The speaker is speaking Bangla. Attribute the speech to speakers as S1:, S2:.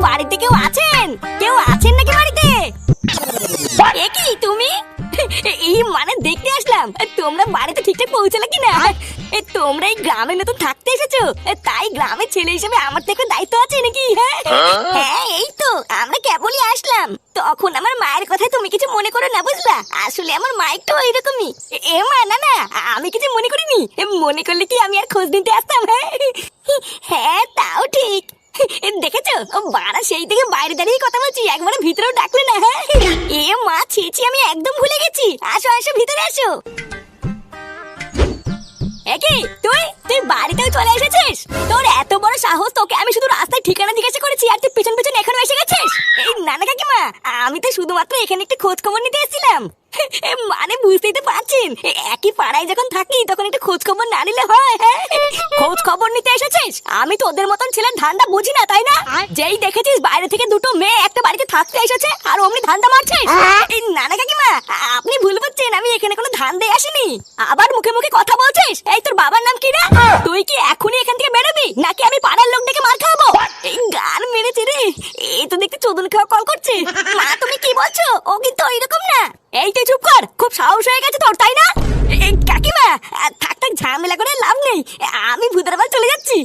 S1: বাড়িতে কেউ আছেন? কেউ আছেন নাকি বাড়িতে? এ কি তুমি? এই মানে দেখতে আসলাম তোমরা বাড়িতে ঠিকঠাক পৌঁছালে কিনা। তোমরা এই গ্রামে নতুন থাকতে এসেছো, তাই গ্রামের ছেলে হিসেবে আমার থেকে দায়িত্ব আছে নাকি? হ্যাঁ এই তো আমরা কেবলই আসলাম। তখন আমার মায়ের কথায় তুমি কিছু মনে করো না, বুঝলা? আসলে আমার মা একটু ওইরকমই। এ মা, না না, আমি কিছু মনে করিনি। মনে করলে কি আমি আর খোঁজ নিতে আসতাম? হ্যাঁ তাও ঠিক। দেখেছো বাড়া সেই থেকে বাইরে দাঁড়িয়ে কথা বলছি, একবারে ভিতরেও ডাকলে না। হ্যাঁ এ মা, ছি আমি একদম ভুলে গেছি। আসো আসো ভিতরে আসো। তুই তুই বাড়িতেও চলে এসেছিস? তোর এত বড় সাহস, তোকে আমি শুধু রাস্তায় ঠিকানা জিজ্ঞাসা করেছি আর তুই পিছন পিছন এখানে এসে গেছিস? এই নানা কাকিমা, আমি তো শুধুমাত্র এখানে একটু খোঁজ খবর নিতে এসেছিলাম। মানে বুঝতেই তো পারছেন, একই পাড়ায় যখন থাকি তখন একটু খোঁজ খবর না নিলে হয়? খোঁজ খবর নিতে এসেছিস? আমি তো ওদের মতন ছেলের ধান্দা বুঝি না, তাই না? যেই দেখেছিস বাইরে থেকে দুটো মেয়ে একটা বাড়িতে থাকতে এসেছে আর অমনি ধান্দা মারছিস? এই নানা কাকিমা, আপনি ভুল বুঝছেন, আমি এখানে কোনো ধান্দায় আসিনি। আবার মুখে মুখে কথা বলছিস। এই তোর বাবার নাম কি রে? তুই কি এখনই এখান থেকে বেরোবি নাকি আমি পাড়ার লোক ডেকে মার খাবো? এই গান মেরেছে রে, এই তো দেখতে চোদন খাওয়া কল করছে। মা তুমি কি বলছো? ও কিন্তু ওইরকম না। এই তুই চুপ কর, খুব সাহস হয়ে গেছে তোর, তাই না? কাকিমা থাক থাক, ঝামেলা করে লাভ নেই, আমি ভূতের বাড়ি চলে যাচ্ছি।